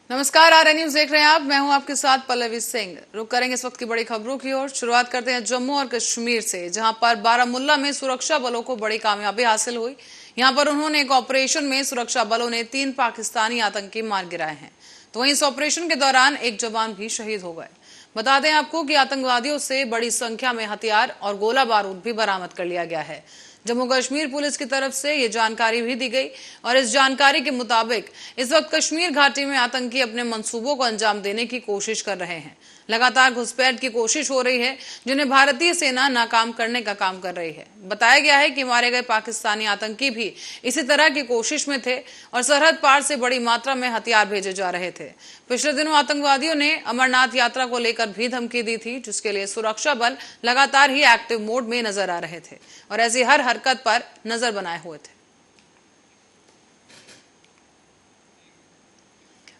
नमस्कार, RN news देख रहे हैं आप। मैं हूं आपके साथ पल्लवी सिंह। रुक करेंगे इस वक्त की बड़ी खबरों की ओर। शुरुआत करते हैं जम्मू और कश्मीर से, जहां पर बारामुल्ला में सुरक्षा बलों को बड़ी कामयाबी हासिल हुई। यहां पर उन्होंने एक ऑपरेशन में सुरक्षा बलों ने 3 पाकिस्तानी आतंकी मार गिराए हैं। तो वहीं इस ऑपरेशन के दौरान एक जवान भी शहीद हो गए। बता दें आपको कि आतंकवादियों से बड़ी संख्या में हथियार और गोला बारूद भी बरामद कर लिया गया है। जम्मू कश्मीर पुलिस की तरफ से ये जानकारी भी दी गई और इस जानकारी के मुताबिक इस वक्त कश्मीर घाटी में आतंकी अपने मंसूबों को अंजाम देने की कोशिश कर रहे हैं। लगातार घुसपैठ की कोशिश हो रही है, जिन्हें भारतीय सेना नाकाम करने का काम कर रही है। बताया गया है कि मारे गए पाकिस्तानी आतंकी भी इसी तरह की कोशिश में थे और सरहद पार से बड़ी मात्रा में हथियार भेजे जा रहे थे। पिछले दिनों आतंकवादियों ने अमरनाथ यात्रा को लेकर भी धमकी दी थी, जिसके लिए सुरक्षा बल लगातार ही एक्टिव मोड में नजर आ रहे थे और ऐसी हर हरकत पर नजर बनाए हुए थे।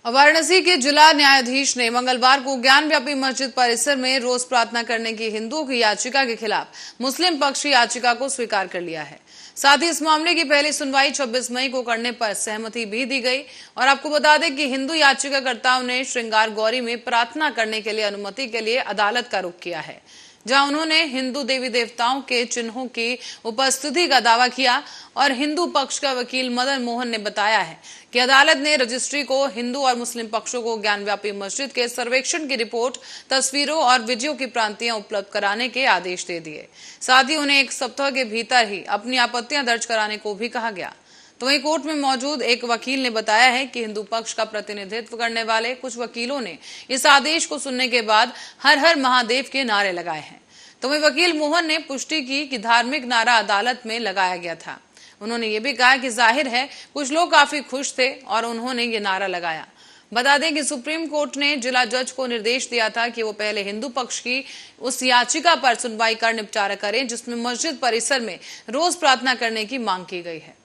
वाराणसी के जिला न्यायाधीश ने मंगलवार को ज्ञानव्यापी मस्जिद परिसर में रोज प्रार्थना करने की हिंदुओं की याचिका के खिलाफ मुस्लिम पक्ष की याचिका को स्वीकार कर लिया है। साथ ही इस मामले की पहली सुनवाई 26 मई को करने पर सहमति भी दी गई। और आपको बता दें कि हिंदू याचिकाकर्ताओं ने श्रृंगार गौरी में प्रार्थना करने के लिए अनुमति के लिए अदालत का रुख किया है, जहां उन्होंने हिंदू देवी देवताओं के चिन्हों की उपस्थिति का दावा किया। और हिंदू पक्ष का वकील मदन मोहन ने बताया है कि अदालत ने रजिस्ट्री को हिंदू और मुस्लिम पक्षों को ज्ञानव्यापी मस्जिद के सर्वेक्षण की रिपोर्ट, तस्वीरों और वीडियो की प्रांतियां उपलब्ध कराने के आदेश दे दिए। साथ ही उन्हें 1 सप्ताह के भीतर ही अपनी आपत्तियां दर्ज कराने को भी कहा गया। तो वहीं कोर्ट में मौजूद एक वकील ने बताया है कि हिंदू पक्ष का प्रतिनिधित्व करने वाले कुछ वकीलों ने इस आदेश को सुनने के बाद हर हर महादेव के नारे लगाए हैं। तो वहीं वकील मोहन ने पुष्टि की कि धार्मिक नारा अदालत में लगाया गया था। उन्होंने ये भी कहा कि जाहिर है कुछ लोग काफी खुश थे और उन्होंने ये नारा लगाया। बता दें कि सुप्रीम कोर्ट ने जिला जज को निर्देश दिया था कि वो पहले हिंदू पक्ष की उस याचिका पर सुनवाई कर निपटारा करें जिसमें मस्जिद परिसर में रोज प्रार्थना करने की मांग की गई है।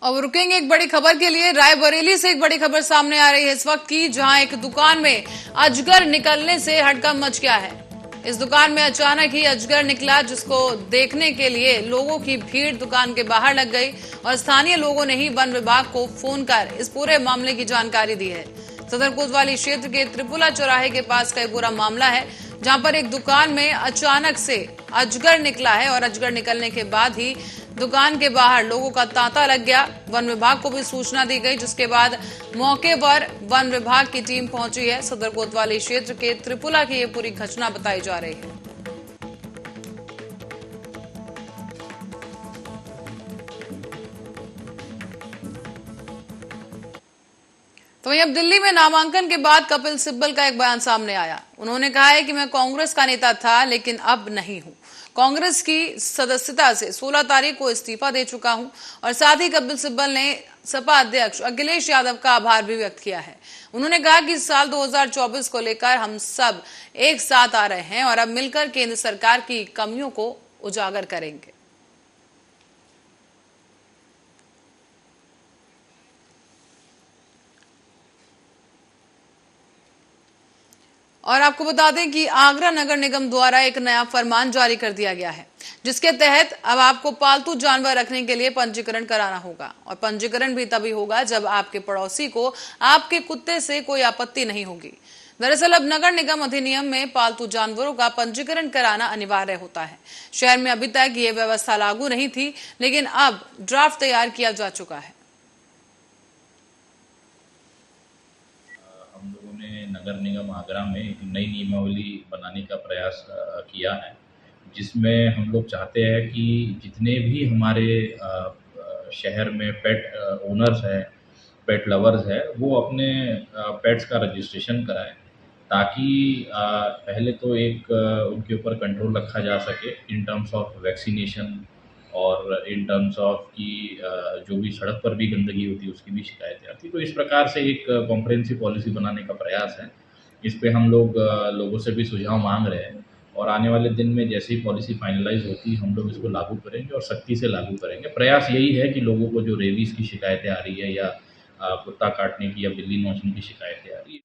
अब रुकेंगे एक बड़ी खबर के लिए। रायबरेली से एक बड़ी खबर सामने आ रही है इस वक्त की, जहां एक दुकान में अजगर निकलने से हड़कंप मच गया है। इस दुकान में अचानक ही अजगर निकला, जिसको देखने के लिए लोगों की भीड़ दुकान के बाहर लग गई और स्थानीय लोगों ने ही वन विभाग को फोन कर इस पूरे मामले की जानकारी दी है। सदर कोतवाली क्षेत्र के त्रिपुला चौराहे के पास का एक पूरा मामला है, जहां पर एक दुकान में अचानक से अजगर निकला है और अजगर निकलने के बाद ही दुकान के बाहर लोगों का तांता लग गया। वन विभाग को भी सूचना दी गई, जिसके बाद मौके पर वन विभाग की टीम पहुंची है। सदर कोतवाली क्षेत्र के त्रिपुला की ये पूरी घटना बताई जा रही है। तो वहीं अब दिल्ली में नामांकन के बाद कपिल सिब्बल का एक बयान सामने आया। उन्होंने कहा है कि मैं कांग्रेस का नेता था, लेकिन अब नहीं हूं। कांग्रेस की सदस्यता से 16 तारीख को इस्तीफा दे चुका हूं। और साथ ही कपिल सिब्बल ने सपा अध्यक्ष अखिलेश यादव का आभार भी व्यक्त किया है। उन्होंने कहा कि साल 2024 को लेकर हम सब एक साथ आ रहे हैं और अब मिलकर केंद्र सरकार की कमियों को उजागर करेंगे। और आपको बता दें कि आगरा नगर निगम द्वारा एक नया फरमान जारी कर दिया गया है, जिसके तहत अब आपको पालतू जानवर रखने के लिए पंजीकरण कराना होगा। और पंजीकरण भी तभी होगा जब आपके पड़ोसी को आपके कुत्ते से कोई आपत्ति नहीं होगी। दरअसल अब नगर निगम अधिनियम में पालतू जानवरों का पंजीकरण कराना अनिवार्य होता है। शहर में अभी तक ये व्यवस्था लागू नहीं थी, लेकिन अब ड्राफ्ट तैयार किया जा चुका है। नगर निगम आगरा में एक नई नियमावली बनाने का प्रयास किया है, जिसमें हम लोग चाहते हैं कि जितने भी हमारे शहर में पेट ओनर्स हैं, पेट लवर्स हैं, वो अपने पेट्स का रजिस्ट्रेशन कराएं, ताकि पहले तो एक उनके ऊपर कंट्रोल रखा जा सके इन टर्म्स ऑफ वैक्सीनेशन और इन टर्म्स ऑफ कि जो भी सड़क पर भी गंदगी होती है उसकी भी शिकायतें आती। तो इस प्रकार से एक कॉम्प्रिहेंसिव पॉलिसी बनाने का प्रयास है। इस पे हम लोग लोगों से भी सुझाव मांग रहे हैं और आने वाले दिन में जैसे ही पॉलिसी फाइनलाइज होती है हम लोग इसको लागू करेंगे और सख्ती से लागू करेंगे। प्रयास यही है कि लोगों को जो रेबीज़ की शिकायतें आ रही है या कुत्ता काटने की या बिल्ली नोचने की शिकायतें आ रही है।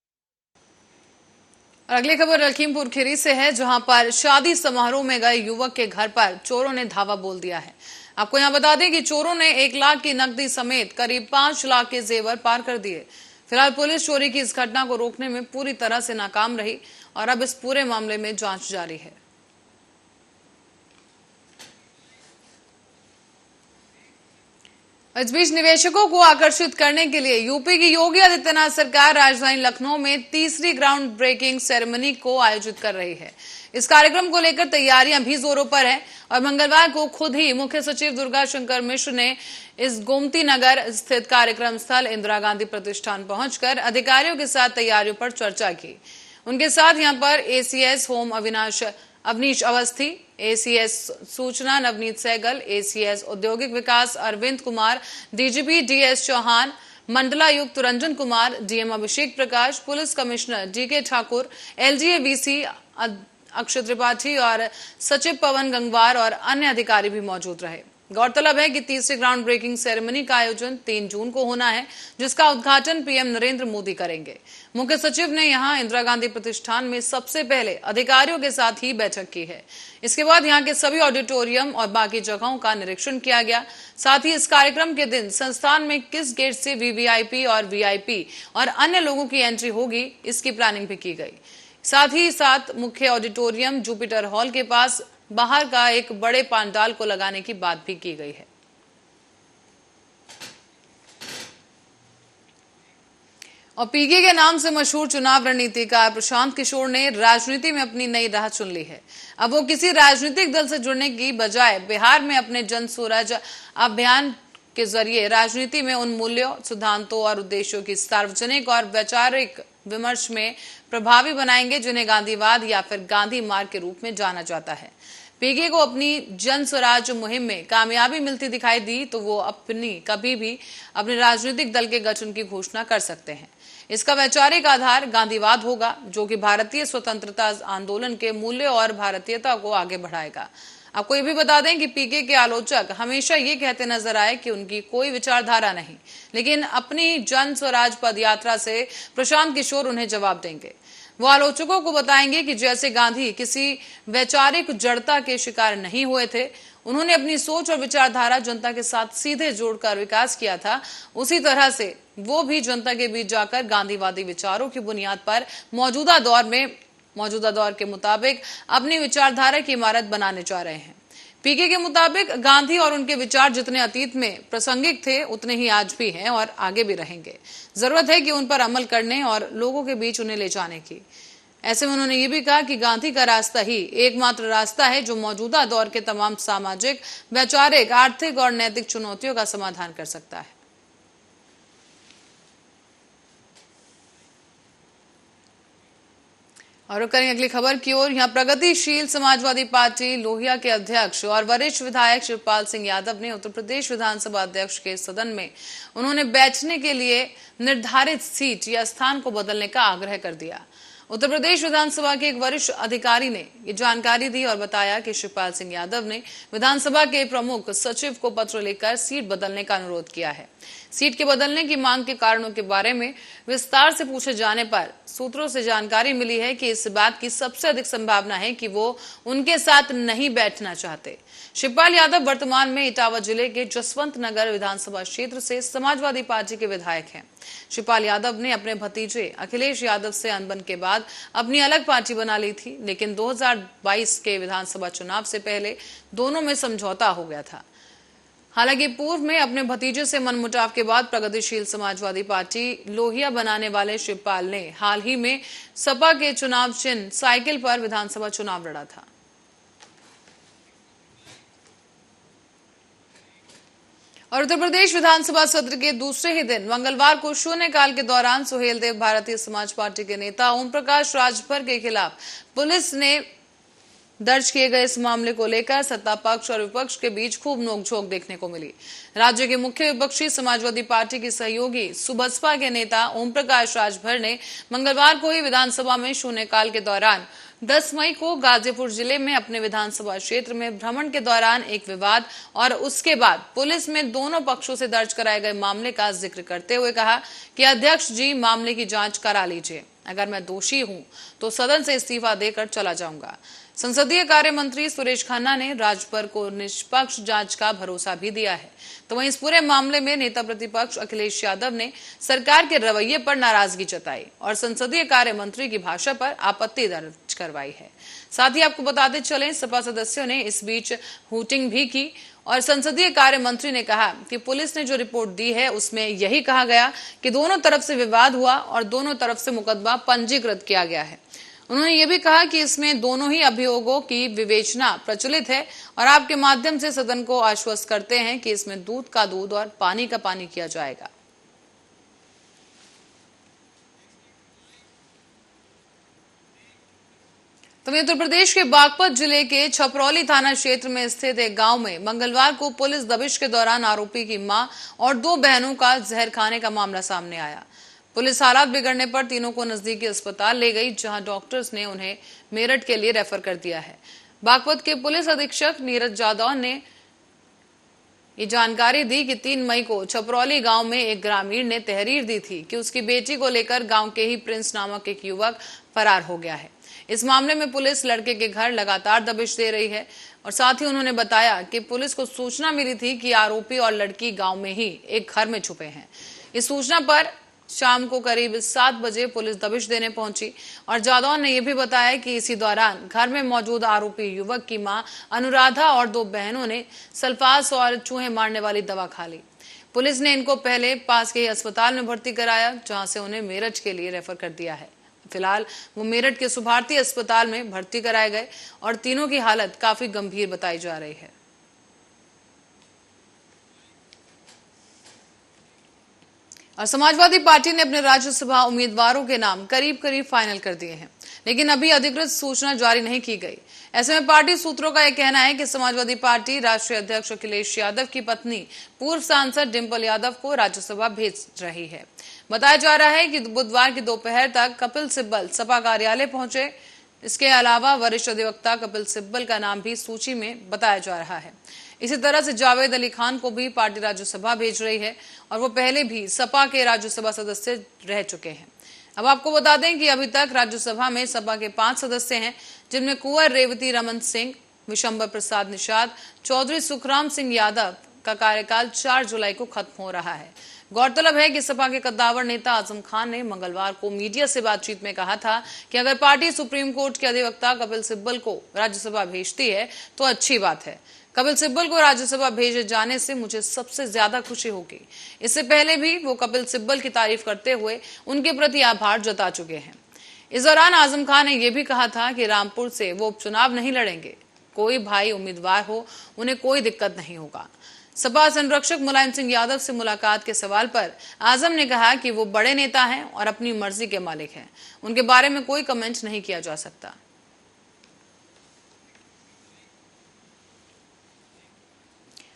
और अगली खबर लखीमपुर खीरी से है, जहां पर शादी समारोह में गए युवक के घर पर चोरों ने धावा बोल दिया है। आपको यहां बता दें कि चोरों ने 1 लाख की नकदी समेत करीब 5 लाख के जेवर पार कर दिए। फिलहाल पुलिस चोरी की इस घटना को रोकने में पूरी तरह से नाकाम रही और अब इस पूरे मामले में जांच जारी है। इस बीच निवेशकों को आकर्षित करने के लिए यूपी की योगी आदित्यनाथ सरकार राजधानी लखनऊ में तीसरी ग्राउंड ब्रेकिंग सेरेमनी को आयोजित कर रही है। इस कार्यक्रम को लेकर तैयारियां भी जोरों पर हैं और मंगलवार को खुद ही मुख्य सचिव दुर्गा शंकर मिश्र ने इस गोमती नगर स्थित कार्यक्रम स्थल इंदिरा गांधी प्रतिष्ठान पहुंचकर अधिकारियों के साथ तैयारियों पर चर्चा की। उनके साथ यहां पर ACS home Awanish Awasthi, ACS सूचना नवनीत सहगल, एसीएस औद्योगिक विकास अरविंद कुमार, डीजीपी डीएस चौहान, मंडलायुक्त Ranjan Kumar, DM Abhishek Prakash, police commissioner DK Thakur, LGA VC Akshay Tripathi और सचिव पवन गंगवार और अन्य अधिकारी भी मौजूद रहे। गौरतलब है कि तीसरी ग्राउंड ब्रेकिंग सेरेमनी का आयोजन 3 जून को होना है, जिसका उद्घाटन पीएम नरेंद्र मोदी करेंगे। मुख्य सचिव ने यहां इंदिरा गांधी प्रतिष्ठान में सबसे पहले अधिकारियों के साथ ही बैठक की है। इसके बाद यहां के सभी ऑडिटोरियम और बाकी जगहों का निरीक्षण किया गया। साथ ही इस कार्यक्रम के दिन संस्थान में किस गेट से वीवीआईपी और वीआईपी और अन्य लोगों की एंट्री होगी, इसकी प्लानिंग भी की गई। साथ ही साथ मुख्य ऑडिटोरियम जुपिटर हॉल के पास बाहर का एक बड़े पांडाल को लगाने की बात भी की गई है। और पीके के नाम से मशहूर चुनाव रणनीतिकार प्रशांत किशोर ने राजनीति में अपनी नई राह चुन ली है। अब वो किसी राजनीतिक दल से जुड़ने की बजाय बिहार में अपने जन स्वराज अभियान के जरिए राजनीति में उन मूल्यों, सिद्धांतों और उद्देश्यों की सार्वजनिक और वैचारिक विमर्श में प्रभावी बनाएंगे, जिन्हें गांधीवाद या फिर गांधी मार्ग के रूप में जाना जाता है। पीके को अपनी जन स्वराज मुहिम में कामयाबी मिलती दिखाई दी तो वो कभी भी अपने राजनीतिक दल के गठन की घोषणा कर सकते हैं। इसका वैचारिक आधार गांधीवाद होगा, जो कि भारतीय स्वतंत्रता आंदोलन के मूल्य और भारतीयता को आगे बढ़ाएगा। आपको ये भी बता दें कि पीके के आलोचक हमेशा ये कहते नजर आए कि उनकी कोई विचारधारा नहीं, लेकिन अपनी जन स्वराज पद यात्रा से प्रशांत किशोर उन्हें जवाब देंगे। वो आलोचकों को बताएंगे कि जैसे गांधी किसी वैचारिक जड़ता के शिकार नहीं हुए थे, उन्होंने अपनी सोच और विचारधारा जनता के साथ सीधे जोड़कर विकास किया था, उसी तरह से वो भी जनता के बीच जाकर गांधीवादी विचारों की बुनियाद पर मौजूदा दौर के मुताबिक अपनी विचारधारा की इमारत बनाने जा रहे हैं। पीके के मुताबिक गांधी और उनके विचार जितने अतीत में प्रासंगिक थे, उतने ही आज भी हैं और आगे भी रहेंगे। जरूरत है कि उन पर अमल करने और लोगों के बीच उन्हें ले जाने की। ऐसे में उन्होंने ये भी कहा कि गांधी का रास्ता ही एकमात्र रास्ता है जो मौजूदा दौर के तमाम सामाजिक, वैचारिक, आर्थिक और नैतिक चुनौतियों का समाधान कर सकता है। और करें अगली खबर की ओर। यहाँ प्रगतिशील समाजवादी पार्टी लोहिया के अध्यक्ष और वरिष्ठ विधायक शिवपाल सिंह यादव ने उत्तर प्रदेश विधानसभा अध्यक्ष के सदन में उन्होंने बैठने के लिए निर्धारित सीट या स्थान को बदलने का आग्रह कर दिया। उत्तर प्रदेश विधानसभा के एक वरिष्ठ अधिकारी ने ये जानकारी दी और बताया कि शिवपाल सिंह यादव ने विधानसभा के प्रमुख सचिव को पत्र लिखकर सीट बदलने का अनुरोध किया है। सीट के बदलने की मांग के कारणों के बारे में विस्तार से पूछे जाने पर सूत्रों से जानकारी मिली है कि इस बात की सबसे अधिक संभावना है कि वो उनके साथ नहीं बैठना चाहते। शिवपाल यादव वर्तमान में इटावा जिले के जसवंत नगर विधानसभा क्षेत्र से समाजवादी पार्टी के विधायक हैं। शिवपाल यादव ने अपने भतीजे अखिलेश यादव से अनबन के बाद अपनी अलग पार्टी बना ली थी, लेकिन 2022 के विधानसभा चुनाव से पहले दोनों में समझौता हो गया था। हालांकि पूर्व में अपने भतीजे से मनमुटाव के बाद प्रगतिशील समाजवादी पार्टी लोहिया बनाने वाले शिवपाल ने हाल ही में सपा के चुनाव चिन्ह साइकिल पर विधानसभा चुनाव लड़ा था। और उत्तर प्रदेश विधानसभा सत्र के दूसरे ही दिन मंगलवार को शून्यकाल के दौरान सुहेलदेव भारतीय समाज पार्टी के नेता ओम प्रकाश राजभर के खिलाफ पुलिस ने दर्ज किए गए इस मामले को लेकर सत्ता पक्ष और विपक्ष के बीच खूब नोकझोंक देखने को मिली। राज्य के मुख्य विपक्षी समाजवादी पार्टी की सहयोगी सुबसपा के नेता ओम प्रकाश राजभर ने मंगलवार को ही विधानसभा में शून्यकाल के दौरान 10 मई को गाजीपुर जिले में अपने विधानसभा क्षेत्र में भ्रमण के दौरान एक विवाद और उसके बाद पुलिस में दोनों पक्षों से दर्ज कराए गए मामले का जिक्र करते हुए कहा कि अध्यक्ष जी मामले की जांच करा लीजिए, अगर मैं दोषी हूं तो सदन से इस्तीफा देकर चला जाऊंगा। संसदीय कार्य मंत्री सुरेश खन्ना ने राज्यपाल को निष्पक्ष जांच का भरोसा भी दिया है। तो वहीं इस पूरे मामले में नेता प्रतिपक्ष अखिलेश यादव ने सरकार के रवैये पर नाराजगी जताई और संसदीय कार्य मंत्री की भाषा पर आपत्ति दर्ज करवाई है। साथ ही आपको बताते चलें, सपा सदस्यों ने इस बीच हूटिंग भी की और संसदीय कार्य मंत्री ने कहा कि पुलिस ने जो रिपोर्ट दी है उसमें यही कहा गया कि दोनों तरफ से विवाद हुआ और दोनों तरफ से मुकदमा पंजीकृत किया गया है। उन्होंने ये भी कहा कि इसमें दोनों ही अभियोगों की विवेचना प्रचलित है और आपके माध्यम से सदन को आश्वस्त करते हैं कि इसमें दूध का दूध और पानी का पानी किया जाएगा। तो उत्तर प्रदेश के बागपत जिले के छपरौली थाना क्षेत्र में स्थित एक गांव में मंगलवार को पुलिस दबिश के दौरान आरोपी की मां और 2 बहनों का जहर खाने का मामला सामने आया। पुलिस हालात बिगड़ने पर तीनों को नजदीकी अस्पताल ले गई, जहां डॉक्टर्स ने उन्हें मेरठ के लिए रेफर कर दिया है। बागपत के पुलिस अधीक्षक नीरज यादव ने ये जानकारी दी कि 3 मई को छपरौली गांव में एक ग्रामीण ने तहरीर दी थी कि उसकी बेटी को लेकर गांव के ही प्रिंस नामक एक युवक फरार हो गया है। इस मामले में पुलिस लड़के के घर लगातार दबिश दे रही है और साथ ही उन्होंने बताया कि पुलिस को सूचना मिली थी कि आरोपी और लड़की गांव में ही एक घर में छुपे हैं। इस सूचना पर शाम को करीब 7 बजे पुलिस दबिश देने पहुंची और जादव ने यह भी बताया कि इसी दौरान घर में मौजूद आरोपी युवक की मां अनुराधा और 2 बहनों ने सल्फास और चूहे मारने वाली दवा खा ली। पुलिस ने इनको पहले पास के अस्पताल में भर्ती कराया, जहां से उन्हें मेरठ के लिए रेफर कर दिया है। फिलहाल वो मेरठ के सुभारती अस्पताल में भर्ती कराए गए और तीनों की हालत काफी गंभीर बताई जा रही है। और समाजवादी पार्टी ने अपने राज्यसभा उम्मीदवारों के नाम करीब करीब फाइनल कर दिए हैं, लेकिन अभी अधिकृत सूचना जारी नहीं की गई। ऐसे में पार्टी सूत्रों का यह कहना है कि समाजवादी पार्टी राष्ट्रीय अध्यक्ष अखिलेश यादव की पत्नी पूर्व सांसद डिंपल यादव को राज्यसभा भेज रही है। बताया जा रहा है कि बुधवार की दोपहर तक कपिल सिब्बल सपा कार्यालय पहुंचे। इसके अलावा वरिष्ठ अधिवक्ता कपिल सिब्बल का नाम भी सूची में बताया जा रहा है। इसी तरह से जावेद अली खान को भी पार्टी राज्यसभा भेज रही है और वो पहले भी सपा के राज्यसभा सदस्य रह चुके हैं। अब आपको बता दें कि अभी तक राज्यसभा में सपा के 5 सदस्य हैं, जिनमें कुंवर रेवती रमन सिंह, विशंबर प्रसाद निषाद, चौधरी सुखराम सिंह यादव का कार्यकाल 4 जुलाई को खत्म हो रहा है। गौरतलब है कि सपा के कद्दावर नेता आजम खान ने मंगलवार को मीडिया से बातचीत में कहा था कि अगर पार्टी सुप्रीम कोर्ट के अधिवक्ता कपिल सिब्बल को राज्यसभा भेजती है तो अच्छी बात है। कपिल सिब्बल को राज्यसभा भेजे जाने से मुझे सबसे ज्यादा खुशी होगी। इससे पहले भी वो कपिल सिब्बल की तारीफ करते हुए उनके प्रति आभार जता चुके हैं। इस दौरान आजम खान ने यह भी कहा था कि रामपुर से वो उपचुनाव नहीं लड़ेंगे। कोई भाई उम्मीदवार हो, उन्हें कोई दिक्कत नहीं होगा। सपा संरक्षक मुलायम सिंह यादव से मुलाकात के सवाल पर आजम ने कहा कि वो बड़े नेता हैं और अपनी मर्जी के मालिक हैं। उनके बारे में कोई कमेंट नहीं किया जा सकता।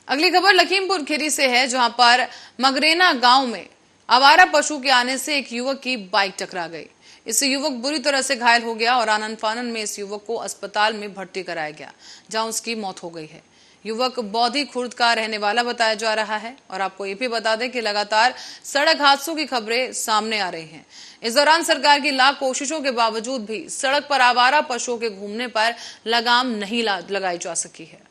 अगली खबर लखीमपुर खीरी से है, जहां पर मगरेना गांव में आवारा पशु के आने से एक युवक की बाइक टकरा गई। इससे युवक बुरी तरह से घायल हो गया और आनन फानन में इस युवक को अस्पताल में भर्ती कराया गया, जहां उसकी मौत हो गई है। युवक बौद्धी खुर्द का रहने वाला बताया जा रहा है और आपको ये भी बता दें कि लगातार सड़क हादसों की खबरें सामने आ रही हैं। इस दौरान सरकार की लाख कोशिशों के बावजूद भी सड़क पर आवारा पशुओं के घूमने पर लगाम नहीं लगाई जा सकी है।